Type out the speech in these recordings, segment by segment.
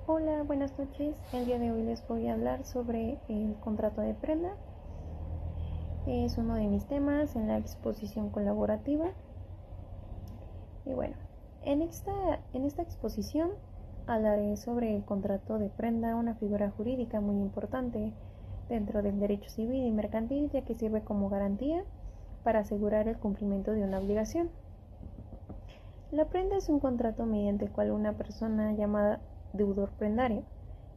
Hola, buenas noches. El día de hoy les voy a hablar sobre el contrato de prenda. Es uno de mis temas en la exposición colaborativa. Y bueno, en esta exposición hablaré sobre el contrato de prenda, una figura jurídica muy importante dentro del derecho civil y mercantil, ya que sirve como garantía para asegurar el cumplimiento de una obligación. La prenda es un contrato mediante el cual una persona llamada deudor prendario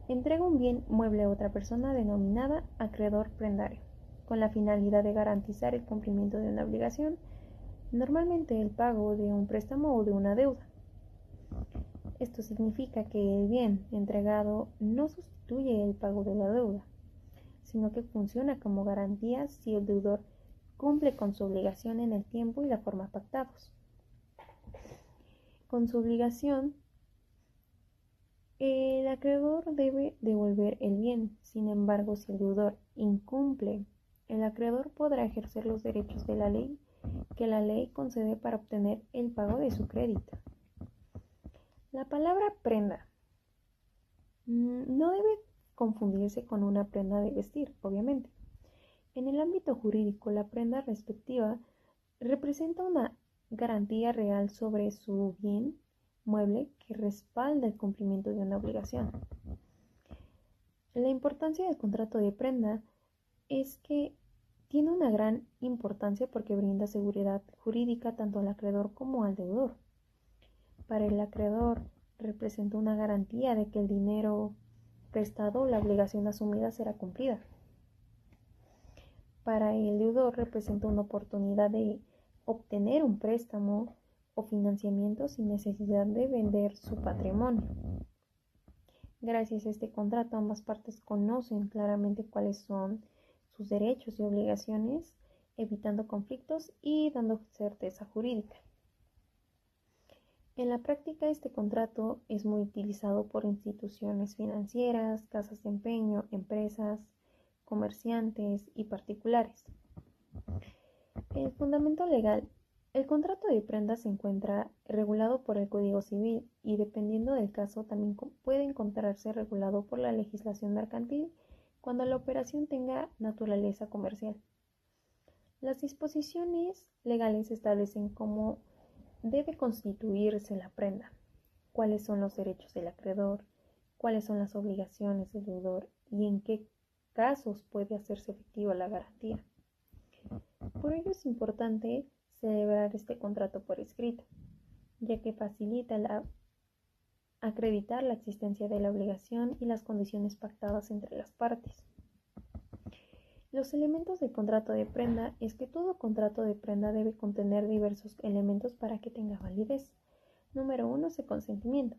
entrega un bien mueble a otra persona denominada acreedor prendario, con la finalidad de garantizar el cumplimiento de una obligación, normalmente el pago de un préstamo o de una deuda. Esto significa que el bien entregado no sustituye el pago de la deuda, sino que funciona como garantía si el deudor cumple con su obligación en el tiempo y la forma pactados. Con su obligación, el acreedor debe devolver el bien. Sin embargo, si el deudor incumple, el acreedor podrá ejercer los derechos de la ley que la ley concede para obtener el pago de su crédito. La palabra prenda no debe confundirse con una prenda de vestir, obviamente. En el ámbito jurídico, la prenda respectiva representa una garantía real sobre su bien mueble que respalda el cumplimiento de una obligación. La importancia del contrato de prenda es que tiene una gran importancia porque brinda seguridad jurídica tanto al acreedor como al deudor. Para el acreedor representa una garantía de que el dinero prestado o la obligación asumida será cumplida. Para el deudor representa una oportunidad de obtener un préstamo o financiamiento sin necesidad de vender su patrimonio. Gracias a este contrato, ambas partes conocen claramente cuáles son sus derechos y obligaciones, evitando conflictos y dando certeza jurídica. En la práctica, este contrato es muy utilizado por instituciones financieras, casas de empeño, empresas, comerciantes y particulares. El fundamento legal. El contrato de prenda se encuentra regulado por el Código Civil y dependiendo del caso también puede encontrarse regulado por la legislación mercantil cuando la operación tenga naturaleza comercial. Las disposiciones legales establecen cómo debe constituirse la prenda, cuáles son los derechos del acreedor, cuáles son las obligaciones del deudor y en qué casos puede hacerse efectiva la garantía. Por ello es importante celebrar este contrato por escrito, ya que facilita acreditar la existencia de la obligación y las condiciones pactadas entre las partes. Los elementos del contrato de prenda es que todo contrato de prenda debe contener diversos elementos para que tenga validez. Número 1 es el consentimiento.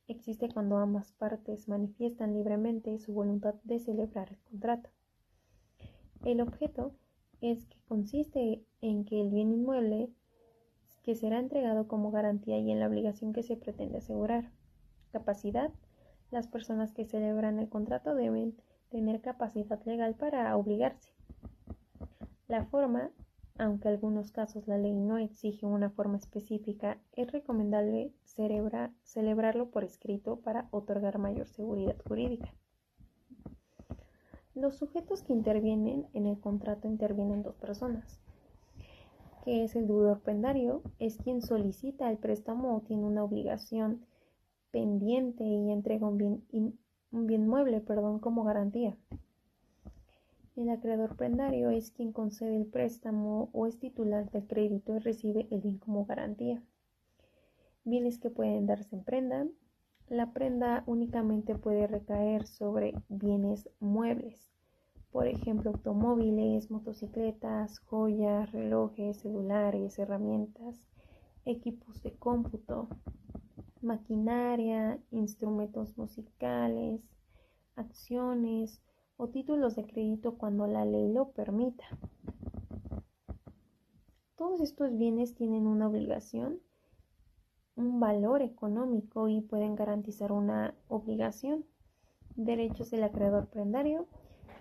Existe cuando ambas partes manifiestan libremente su voluntad de celebrar el contrato. El objeto es que consiste en que el bien inmueble que será entregado como garantía y en la obligación que se pretende asegurar. Capacidad. Las personas que celebran el contrato deben tener capacidad legal para obligarse. La forma, aunque en algunos casos la ley no exige una forma específica, es recomendable celebrarlo por escrito para otorgar mayor seguridad jurídica. Los sujetos que intervienen en el contrato intervienen dos personas, que es el deudor prendario, es quien solicita el préstamo o tiene una obligación pendiente y entrega un bien mueble como garantía. El acreedor prendario es quien concede el préstamo o es titular del crédito y recibe el bien como garantía. Bienes que pueden darse en prenda. La prenda únicamente puede recaer sobre bienes muebles, por ejemplo, automóviles, motocicletas, joyas, relojes, celulares, herramientas, equipos de cómputo, maquinaria, instrumentos musicales, acciones o títulos de crédito cuando la ley lo permita. Todos estos bienes tienen una obligación, un valor económico y pueden garantizar una obligación. Derechos del acreedor prendario.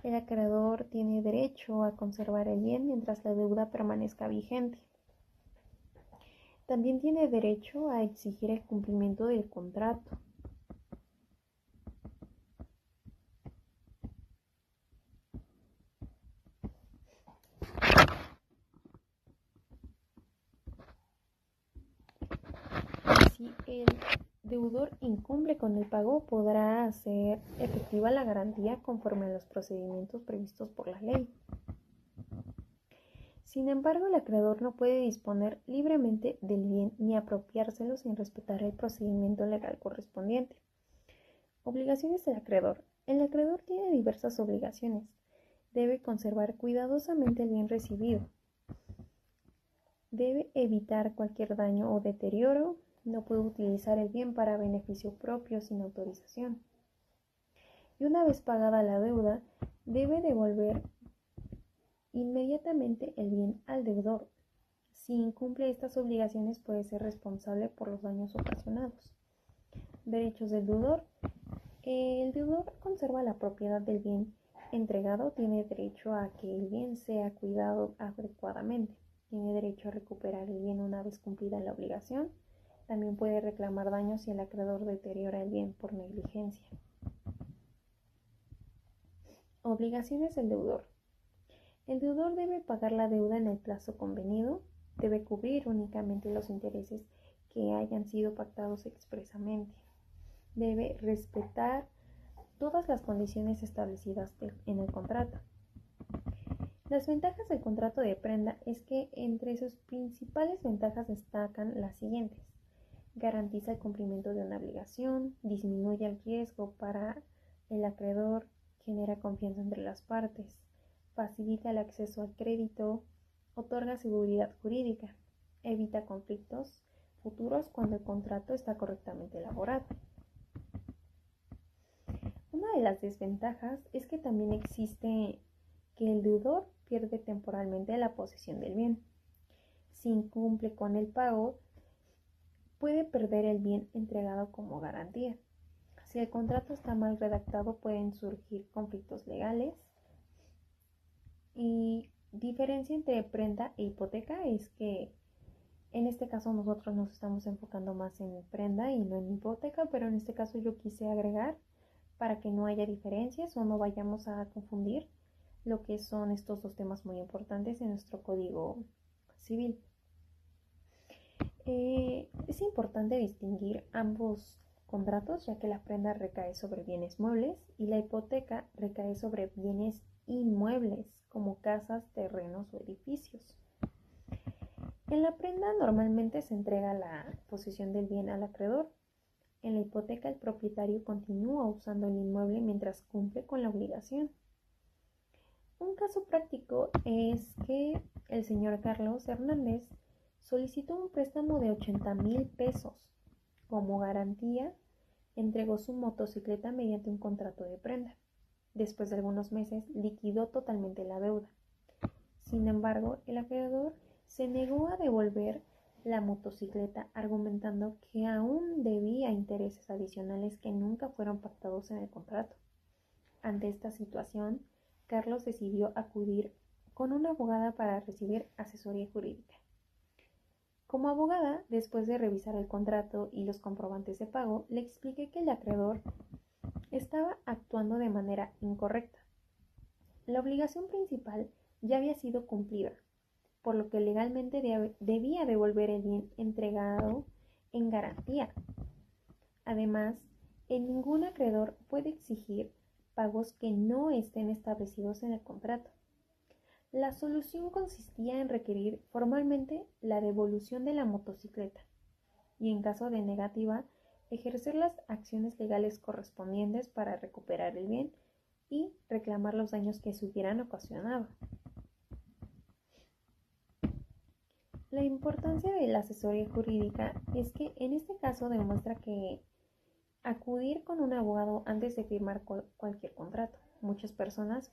El acreedor tiene derecho a conservar el bien mientras la deuda permanezca vigente. También tiene derecho a exigir el cumplimiento del contrato. Si el deudor incumple con el pago, podrá hacer efectiva la garantía conforme a los procedimientos previstos por la ley. Sin embargo, el acreedor no puede disponer libremente del bien ni apropiárselo sin respetar el procedimiento legal correspondiente. Obligaciones del acreedor. El acreedor tiene diversas obligaciones. Debe conservar cuidadosamente el bien recibido. Debe evitar cualquier daño o deterioro. No puede utilizar el bien para beneficio propio sin autorización. Y una vez pagada la deuda, debe devolver inmediatamente el bien al deudor. Si incumple estas obligaciones, puede ser responsable por los daños ocasionados. Derechos del deudor. El deudor conserva la propiedad del bien entregado, tiene derecho a que el bien sea cuidado adecuadamente. Tiene derecho a recuperar el bien una vez cumplida la obligación. También puede reclamar daños si el acreedor deteriora el bien por negligencia. Obligaciones del deudor. El deudor debe pagar la deuda en el plazo convenido, debe cubrir únicamente los intereses que hayan sido pactados expresamente, debe respetar todas las condiciones establecidas en el contrato. Las ventajas del contrato de prenda es que entre sus principales ventajas destacan las siguientes. Garantiza el cumplimiento de una obligación, disminuye el riesgo para el acreedor, genera confianza entre las partes, facilita el acceso al crédito, otorga seguridad jurídica, evita conflictos futuros cuando el contrato está correctamente elaborado. Una de las desventajas es que también existe que el deudor pierde temporalmente la posesión del bien. Si incumple con el pago, puede perder el bien entregado como garantía. Si el contrato está mal redactado, pueden surgir conflictos legales. Y diferencia entre prenda e hipoteca es que en este caso nosotros nos estamos enfocando más en prenda y no en hipoteca, pero en este caso yo quise agregar para que no haya diferencias o no vayamos a confundir lo que son estos dos temas muy importantes en nuestro Código Civil. Es importante distinguir ambos contratos, ya que la prenda recae sobre bienes muebles y la hipoteca recae sobre bienes inmuebles como casas, terrenos o edificios. En la prenda normalmente se entrega la posesión del bien al acreedor. En la hipoteca el propietario continúa usando el inmueble mientras cumple con la obligación. Un caso práctico es que el señor Carlos Hernández solicitó un préstamo de 80,000 pesos. Como garantía, entregó su motocicleta mediante un contrato de prenda. Después de algunos meses, liquidó totalmente la deuda. Sin embargo, el acreedor se negó a devolver la motocicleta, argumentando que aún debía intereses adicionales que nunca fueron pactados en el contrato. Ante esta situación, Carlos decidió acudir con una abogada para recibir asesoría jurídica. Como abogada, después de revisar el contrato y los comprobantes de pago, le expliqué que el acreedor estaba actuando de manera incorrecta. La obligación principal ya había sido cumplida, por lo que legalmente debía devolver el bien entregado en garantía. Además, ningún acreedor puede exigir pagos que no estén establecidos en el contrato. La solución consistía en requerir formalmente la devolución de la motocicleta y, en caso de negativa, ejercer las acciones legales correspondientes para recuperar el bien y reclamar los daños que se hubieran ocasionado. La importancia de la asesoría jurídica es que en este caso demuestra que acudir con un abogado antes de firmar cualquier contrato. Muchas personas